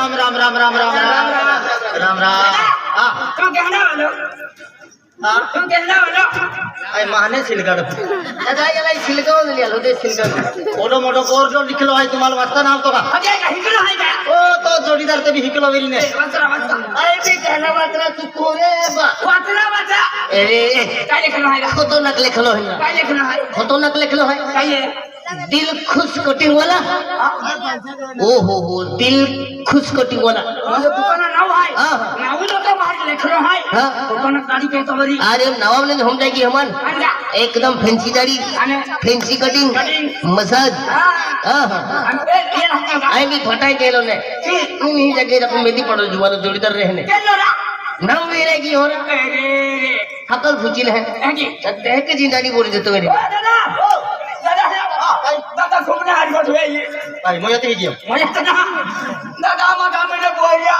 राम राम राम राम राम राम राम तू कहना वालो तू कहना वालो आई माने सिलगड़ दादा ये सिलगड़ ले लो दे सिलगड़ मोटो मोटो कोर जो लिखलो है तुम्हारा वास्ता नाम तो का अजय का हिकलो है क्या ओ तो जोड़ीदार ते भी हिकलो वेरी ने वंतरा वंतरा अरे भी कहना बातरा तू कोरे बा वंतरा वंतरा ए काय लिखलो है खतो नक लिखलो है काय लिखलो है खतो नक लिखलो है काय है दिल खुश कटिंग वाला ओ हो दिल खुश कटिंग वाला मुझे दुकान नाव है हां नाव तो बाहर लिखलो है हां दुकान गाड़ी पे तो बड़ी अरे नवाब ने हम जाएगी हमन एकदम फैंसी दाढ़ी फैंसी कटिंग मसाज हां हम ये रहता आई भी फटाई केलो ने नहीं जगह अपन मेदी पड़ो जुवालो जोड़ीदार रहने चलो ना नाम मेरे की हो रहा अरे हकल फुचिल है जी देख के जिंदाड़ी बोल देते मेरे दादा दादा घूमने आ रही है ये आई मोया ते गियो मुझे तो ना दादा माता मैंने बोलिया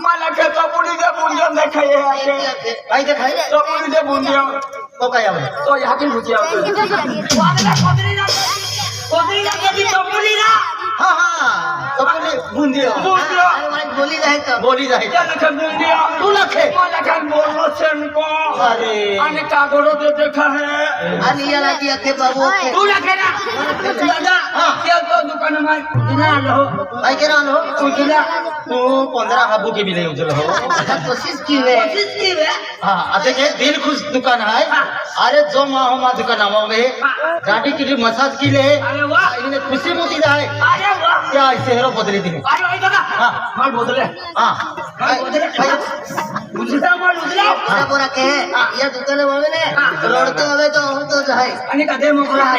माला के तो पुलिस से बुंदिया देखे है आई देखाई तो पुलिस से बुंदिया तो काय आवे तो यहाँ की भुजिया वादला कोदरी ना की तो पुलिस ना हां हां तो पुली बुंदियो बुंदिया अरे भाई बोली रहे तो बोली जाए क्या लखे बुंदिया तू लखे माला के बोलो सेन को अरे अन्य कागजों पे देखा है अनिया लागी अखे बाबू के तू लखे ना दादा क्या तो दुकान में बिना लो आई के रान हो उजला तू 15 हाबू के भी ले उजल हो कोशिश की वे हां आते के दिल खुश दुकान है अरे जो मां हो मां दुकान आवे गाड़ी के लिए मसाज की ले अरे वाह इन्हें खुशी मोती जाए अरे वाह क्या शहरों बदली दी अरे भाई दादा हां माल बोतले हां माल बोतले उजला माल उजला बोरा बोरा के ये दुकान में ने लड़ते हवे तो हो तो जाए अन्य का दे मोकरा है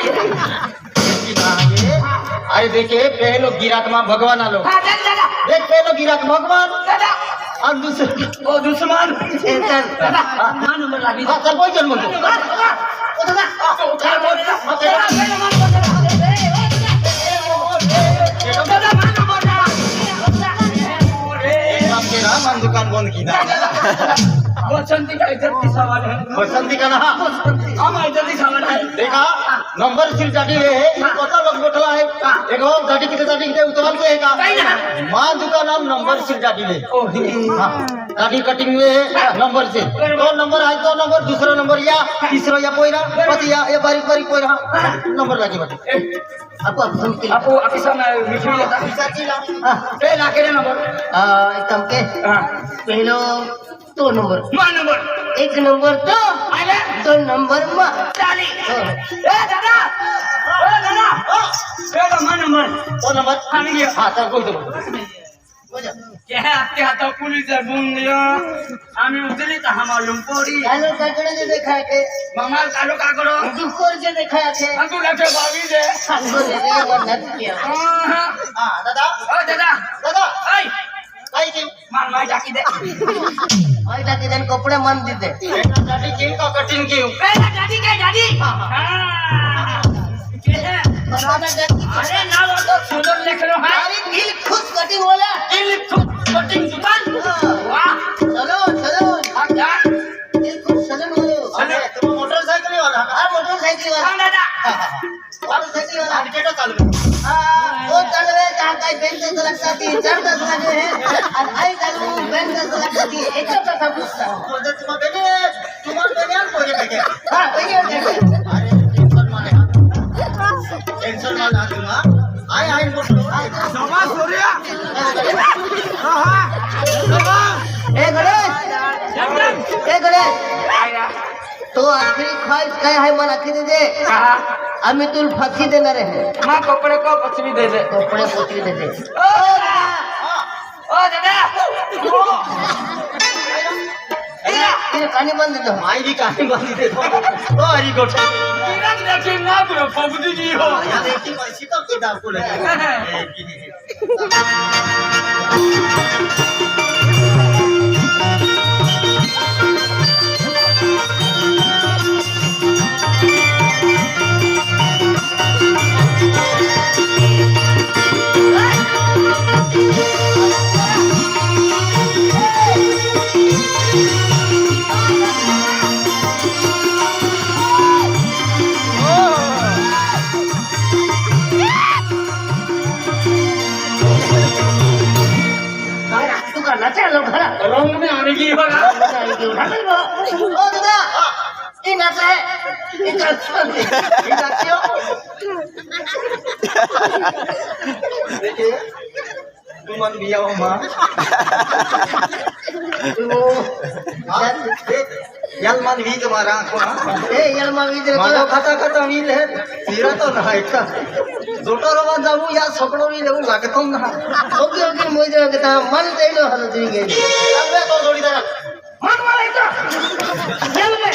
अरे देखे पहलो गिराक मां भगवान आलो हां दादा देख पहलो गिराक भगवान दादा और दूसरे ओ दुश्मन शैतान दादा मान नंबर लागी हां चल कोई जन्म दो दादा उतार बोल दादा मान दादा मान नंबर काम के नाम हम दुकान बंद की ना बसंती का इज्जत की सवाल है बसंती का ना हम इज्जत की सवाल है देखा नंबर सिर जाटी है कत लोग बैठला है एगो जाटी के उतवाल के है का मां दुकान नाम नंबर सिर जाटी ले हां गाड़ी कटिंग में है नंबर से तो नंबर है तो नंबर दूसरा नंबर या तीसरा या कोई ना पति या बारीक बारीक कोई ना नंबर लगी बात आपको अफिसा में मिठू लेता हां पे लाके नंबर एकदम के पहलो दो नंबर मान नंबर एक नंबर तो अरे दो नंबर मा चाली ए दादा ए मान नंबर तो नंबर हम गया हां चल कोई तो क्या है आपके हाथों पुलिस से बूंद दिया हमें उतरी तो हम मालूम पड़ी हेलो काकड़े ने देखा के ममाल कालो का करो दुकोर से देखा के हम तू लगे बावी दे हमको दे दे वो नट किया हां दादा ओ दादा दादा आई आई की मार मार जाकी दे और जाके जन कपड़े मन दे बेटा जाटी किन का कटिंग की पहला दादी के दादी हां अरे ना वो तो सुंदर लिख लो है अरे दिल खुश कटिंग वाला दिल कटिंग दुकान वाह चलो चलो अब जा दिल खुश चलो अरे तुम मोटरसाइकिल वाला हां मोटरसाइकिल वाला हां दादा मोटरसाइकिल वाला मार्केट चालू वो चलवे जहां का बैंक से लगता थी 4-10 लगे हैं और आई चालू बैंक से लगता थी एक पैसा पूछता हूं तुम्हारे बेटे कोई देखे हां भैया अरे टेंशन माल आ दूंगा आए आए बोलो समाज हो रहा ए गणेश तो आखिरी ख्वाहिश क्या है मन आखिरी दे हमें तुल फांसी देना रहे मां कपड़े को पचवी दे दे कपड़े पोतरी दे दे ओ दादा तिने कानी बांध देतो माई भी कहानी बांधी दे तो हरी गोठ तिरक देखे ना करो फबदी जी हो यार एक ही पैसे तो किताब को लगे तू करना चलो खरा रंग में आने की होगा ओ दादा ये नाचा है ये नाचा ये नाचियो देखिए तुम मन बिया हो मां यल मन भी तुम्हारा को ए यार मावी दे मानो खाता खाता मील है तेरा तो ना इतना जोटा रवा जाऊ या सकड़ो नहीं लेऊ लागतो ना ओके ओके मोई दे ता मन तेनो हल दी गई अबे तो जोड़ी दे मन वाला इतना चल बे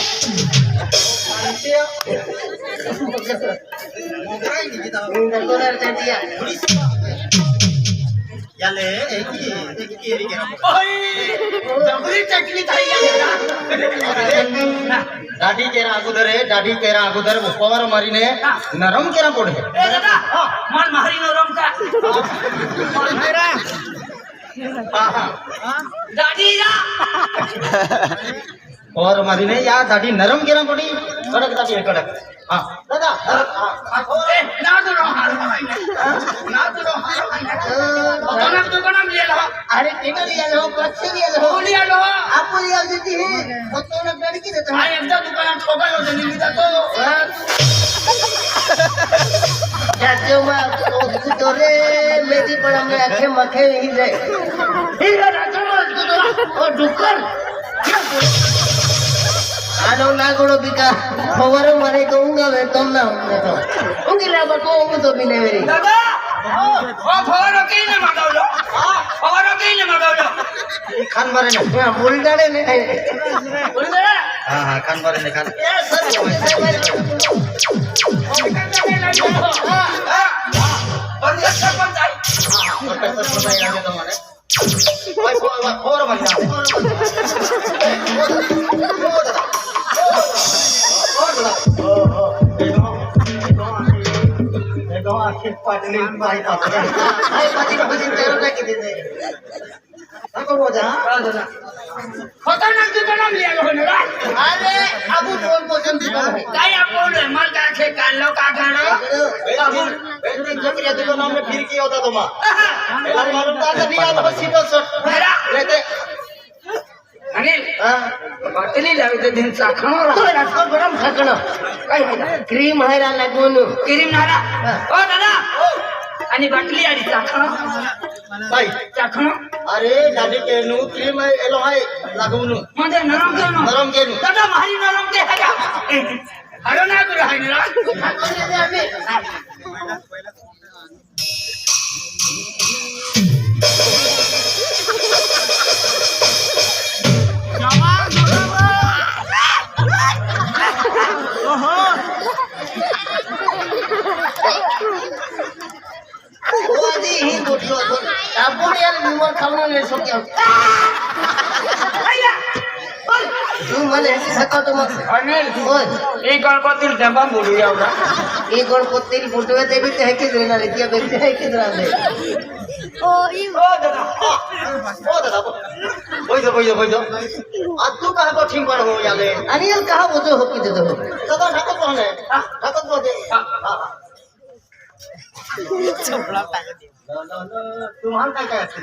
मोगराई नहीं किता इंदर को दर दे दिया याले एक ही एरी के ओए जबरी चटनी खाई दाढ़ी केरा अगोदर है दाढ़ी केरा अगोदर पवार मारीने नरम केरा पड़े ए दादा मन मारी नो रमता हां हां दादी या पवार मारीने या दाढ़ी नरम केरा पड़ी कड़क दाढ़ी है कड़क हां दादा ए ना तो ना तो तो कनम ले लो अरे केना लिया लो कच्चे लिया लो लिया लो आप लिया देती है तो ना लड़की देता है आई एकदा दुकान ठोका लो जनी तो जाते मैं तो रे मेरी बड़ा में आंखें मखे नहीं रहे हीरा राजू और दुकान आनो ना गोड़ो बिका खबर मारे कहूंगा मैं तुम ना होंगे तो उनकी लाभ को तो भी नहीं मेरी दादा ओ खबर के ने मगावलो खबर के ने मगावलो खान मारे ने हां बुलडाड़े ने बुलडाड़ा हां हां खान मारे ने खान ये सर बंद कर पंचाई प्रोफेसर बताई आगे तुम्हारे भाई और भाई देखो आखिर पाटली भाई पापा भाई पाजी को बजिन तेरो ना के दे देखो रोजा खतरनाक दुकान लिया लो ने अरे अबू बोल पसंद है काय आपण मर का खे कालो का गाणो फिर जकरिया तो नाम में फिर किया होता तुम एला मालूम था नहीं यार हो सीधो सट मेरा रहते अनिल हां बाटली लावी ते दिन चाखणो तो रास्ता गरम खाकणो काय है क्रीम है रा लागून क्रीम नाला ओ दादा आणि बाटली आणि चाखणो भाई चाखणो अरे दादी के नु क्रीम एलो है लागूनु म्हणजे नरम केनो नरम के नु दादा मारी नरम ते है हरो ना गुरु है ना ओदी ही गोटलो तो आपण यार निमर खावणं नाही शक्य तू मला हे सका तो मग अनिल ओय एक गणपती डबा बोलूया होता ये गणपती फोटो ते भी ते के देना रे त्या व्यक्ती है के देना दे ओ दादा ओ दादा बोई दो आज तू कहां को ठीक पर हो याले आणि यार कहा बोझो हो की देतो दादा ठाकत कोण है ठाकत बोल दे तुम्हारा काय काय असते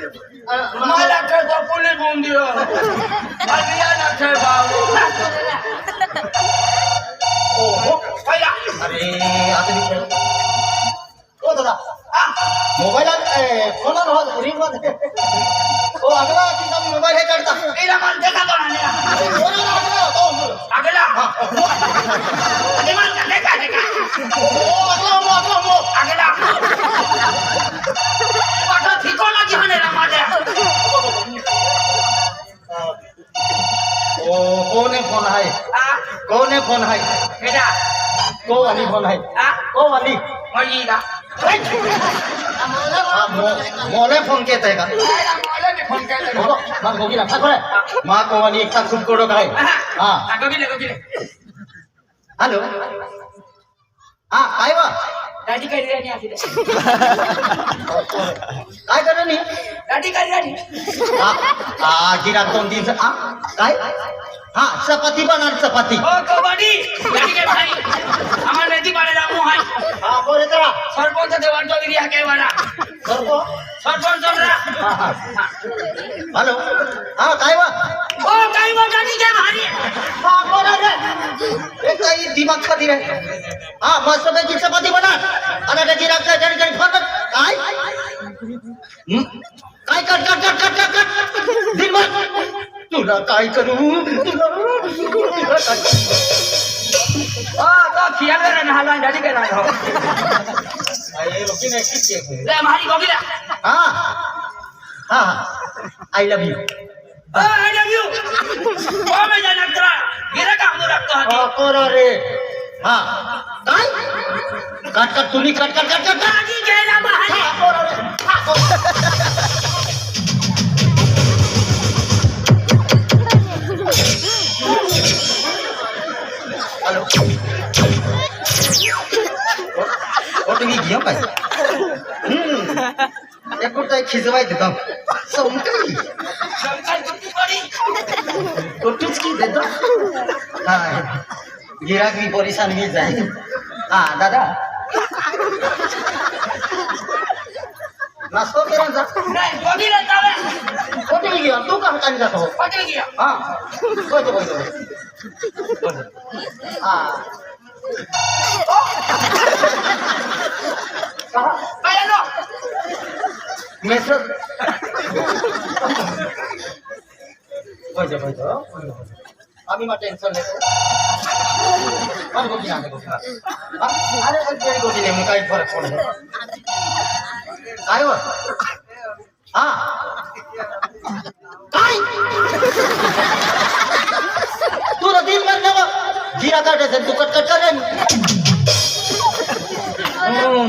मला खेळतो पोलीस बोंब दियो अलियाला खेळ बाबू ओ पहिला अरे आदमी ओ दादा मोबाइल फोन हो रिंग हो ओ अगला किसी मोबाइल है करता मेरा मन देखा तो ना अगला अरे मन का देखा अगला पाठो ठिको लगी होने रा माझे ओ कौन बेटा को वाली फोन आहे हा को वाली माझी का मोले फोन केत आहे का मला मी फोन केला मग गोगीला ठाकरे मा को वाली एक खूप कडक आहे हा गोगिले हॅलो हा काय वा दाढी करी राणी आखी काय करे नी दाढी करी राणी गिराक 2 दिन काय हा चपाती बनणार चपाती ओ कबड्डी दाढी के भाई আমার नदी पाड़े रामू है हा बोले तरा सरपंच देवान चौधरी है के वाला सरको सरपंच रा हॅलो हा काय वा ओ काय वो दाढी के भाई हा बोला रे एक काही दिमाग खाती रे हा मस्त पैकी चपाती बना आणि त्या गिराकच्या जणी फोन काय काय कट दिमाग तुला काय करू तुला काय ओ तो खिया रे ना हलवान दाढी के रहा हो अरे लोकी ने किस के ले हमारी गोगिला हा हा I love you O I love you ओ मैं जाना तेरा गिरा का हम रखतो है कोर रे हा काय कट तुम्ही कट दाढी के ना भाई हॅलो तुम्ही घेऊ काय एकटा खिजवाय देतो समकली शंकर कुत्ती पड़ी कोटूच की देतो हा गिराक भी परेशान भी जाए हा दादा नाश्ता करून जा नहीं गोगिला जावे कोटी गया तू कहां कानी जातो पटल गया हा कोई हा आया लो मेसेज कोई आम्ही मा टेन्शन लेतो अरे गोटी ना अरे अरे गोटी ने काय फरक पडतो काय हो हा काय तू दिन भर ना जीरा काटायचं तू कट करे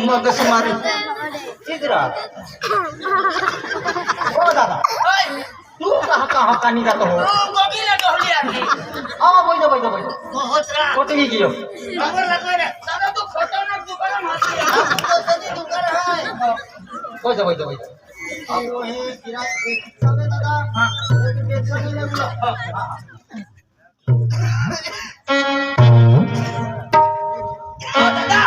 मग कसं मारू चित्रा हो दादा तू कहाँ कानी जातो हो गोगिला डोहली आती बैठो बहुत रा कोटी गियो नंबर लगवा रे दादा तू खतरनाक दुकान मारती दुकान है बैठो अब हे गिराक चले दादा हां पेट ले लो हां दादा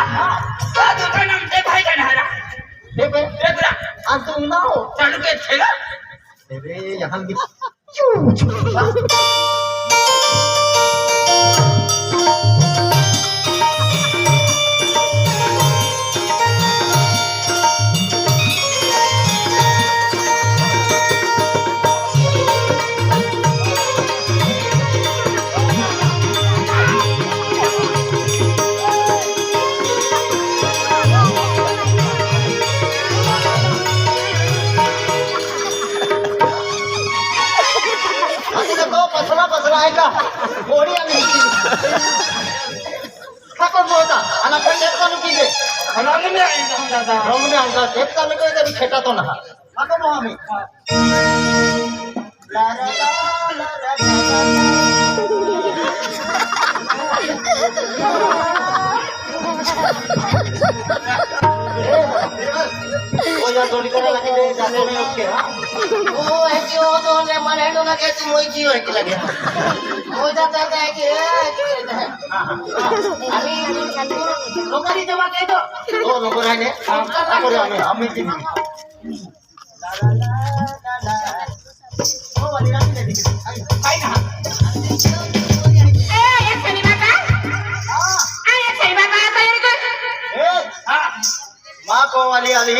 का दुकान आमचे भाई का नहरा हे पे एकरा आज तू ना हो चालू के ठेला अरे यहाँ भी पसरा आहे का गोडी आली खातो बोलता आणि आपण टेप चालू केले रंग में आएगा दादा रंग में आमचा टेप चालू केले तरी खेटातो ना खातो मग आम्ही ला ला ला ओ या जोडी करायला लागले जातो नाही ओके हा ओ है कि वो तो ने मन हेडो ना के तुम वही जी है कि लगे हो जाता है कि अभी लोकरी जमा के दो ओ लोक राहिले आपण आम्ही ती ओ वाली राणी देखील काय ना माँ को वाली आली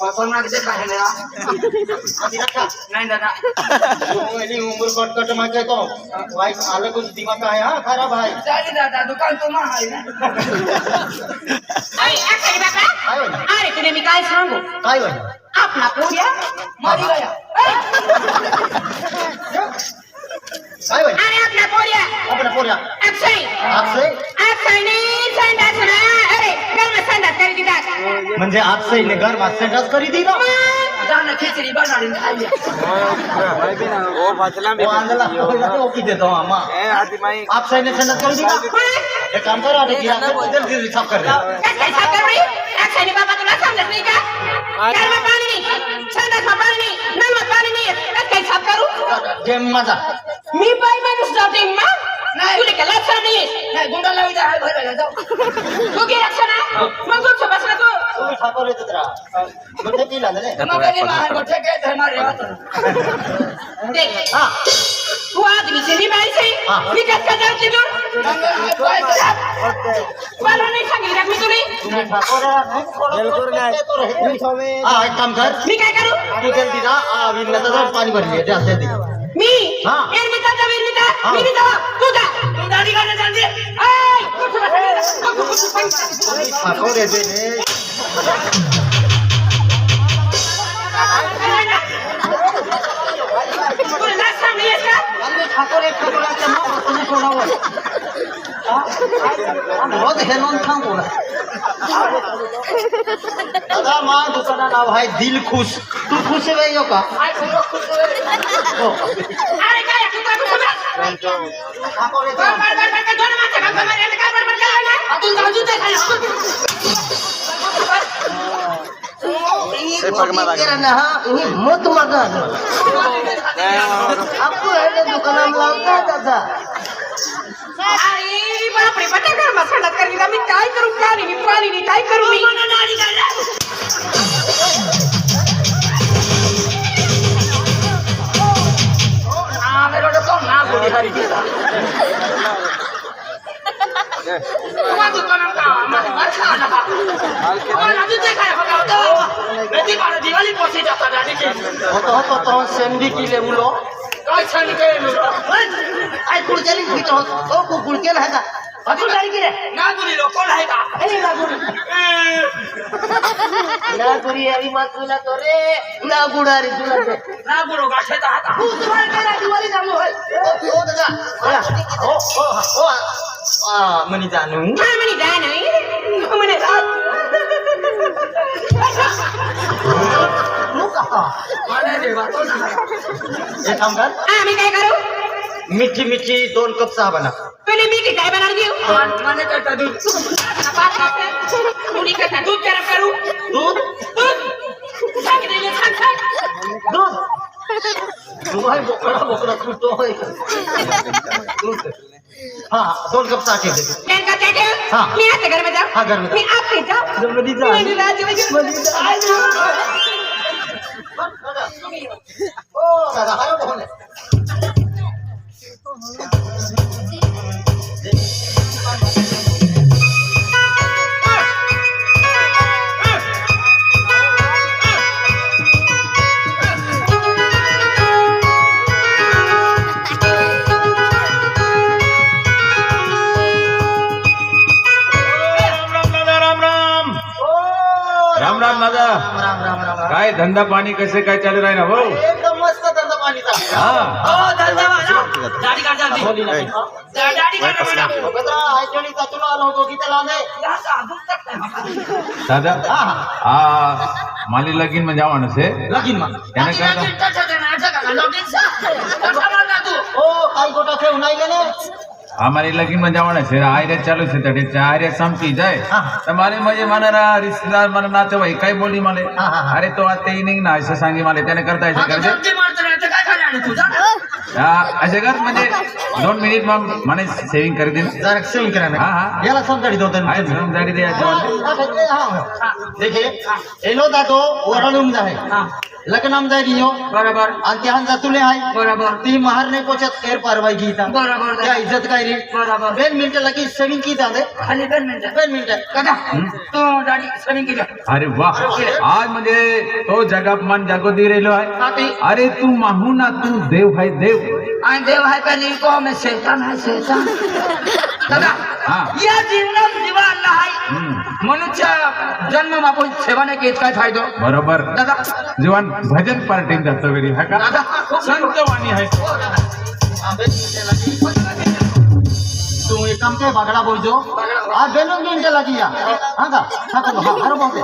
खतरनाक से काय ना अभी रखा नहीं दादा मेरी उम्र कट कट में के तो भाई आले कुछ दिमाग का है हाँ खराब है चाली दादा दुकान तो ना है ना काय होईल अरे तुला मी काय सांगू काय होईल आपला पोऱ्या मरी गया काय होय अरे आपला पोऱ्या आपल्या पोऱ्या अक्षय अक्षय अक्षयने संडास ना अरे गर्म संडास करी दिला म्हणजे अक्षयने घरमा संडास करी दिला जाणं खिचडी बनाडी खाल्ली ओके देतो मामा अक्षयने संडास करू दिला एक काम करा साफ कर द्या काय साखर अक्षयने बाबा तुला समजत नाही का गर्म पाणी नाही संडास पाणी नाही नल पाणी नाही काय साफ करू गेम माझा मी बाई माणूस जाते मग तुला काय लक्षण नाही गुंडा लावी जा भरायला जाऊ तू घे रक्षणा मग तू बस ना तू तुम्ही ठाकूर येत राहा म्हणजे पिला नाही मग कधी बाहेर गोठे काय धर्मारे देख हा तू आदमी से नहीं बाई से मी कसं जाते तू मला नाही सांगितलं मी तुला तुम्ही ठाकूर हा एक काम कर मी काय करू तू जल्दी जा विरण्याचा पाणी भरली आहे ते दे मी हा. एरमिता हा. मी जा तू जा तू दाढी काढा चालते ऐ ठाकूर येते रे तुला लाज सांगली आहेस का ठाकूर एक ठाकूराच्या नावाने सोडावं रोज हे नोंद सांगू ना दादा मा दुकाना नाव आहे दिल खुश तू खुश आहे यो का हो. अरे काय तू काय तू ठाकूर येते. दोन माणसं काम करायला काय बडबड केलं ना आपण जाऊ दे काय मत मागा आपको है दुकाना में लावता दादा अरे बापरे बटा कर मसाला कर दिला मी काय करू पाणी नाही काय करू मी दाढी काढला मेरे को ना गोली हरी दिला तुम्हा दुकानात का माझा घर खाना मला तुझे काय होता मेथी पाणी दिवाळी पोची जाता दाढी केली होतो तो सेंडी किले मुलो काय छान केलं आई कुडकेली फिट होत ओ कुडकेल है का अजून काय केले नागुरी लोक कोण आहे का हे नागुरी ना गुरी अरी मातुला तो रे ना गुडारी तुला दे नागुरो गाठेचा हाता तू तुम्हाला काय दिवाळी चालू आहे ओ दादा हो हो हो मनी जानू काय म्हणे काय नाही म्हणे मला देवा तो एक काम कर मी काय करू मिठी मिठी 2 कप चहा बना तुला मी काय बनवून देऊ मला करता दूध तुला करता दूध गरम करू दूध दूध सांगितलेलं सांग दूध तू आहे बोकडा तू तो आहे दूध हा 2 कप चहा ठेव दे काय का काय हाँ. मी आता घर में जाऊ हाँ, घर में जा. मी आते जाऊ मध्ये जा. मी राजी ओ दादा हाय बोले राम राम दादा राम राम राम काय धंदा पाणी कसे काय चालू राही ना हो एकदम मस्त धंदा पाणीचा हा ओ धन्यवाद दाढी काढ जल्दी बोली ना दाढी काढ बेटा बेटा आयचणी तुला आलो होतो किती लांबे दादा हा हा माली लगीन में जवान से लगीन मा त्याने करता ओ काही गोटा ठेव नाही गेले हमारी लगीन में जवान से आयरे चालू से तडे चारे संपी जाए हाँ. तुम्हारे मजे मनारा रिश्तेदार मन नाते भाई काय बोली माले हाँ, हाँ, हाँ. अरे तो आते ही नहीं ना ऐसे सांगी माले त्याने करता ऐसे कर दे असे कर म्हणजे 2 मिनिट मग मने सेविंग कर दे जरा सेविंग करा हाँ, हाँ. याला समजाडी दो आहे समजारी दे देखिए एलो दादो वरणून जाय लग्नाम जाय दियो बरोबर आणि त्याहन जातुले आहे बरोबर ती महार नाही पोचत एर पारवाई गीता बरोबर. क्या इज्जत काय रे बरोबर. 2 मिनिट लगी सेविंग की जाते खाली 2 मिनिटं 2 मिनिट काका तो दाढी सेविंग केली अरे वाह आज म्हणजे तो जगात मन जागो दे रेलो आहे काकी अरे तू माहू ना तू देव है देव आणि देव आहे का नाही को में शैतान है शैतान दादा हाँ. या जीवनात दिवा अल्लाह आहे मनुष्य जन्म आपण सेवा नाही केत काय फायदो बरोबर दादा जीवन भजन पार्टी जातो वेळी हा का दादा संत वाणी आहे तू एक काम के बागडा बोलजो आ बेनून मिनिटं लागी या हा का हा अरे बापरे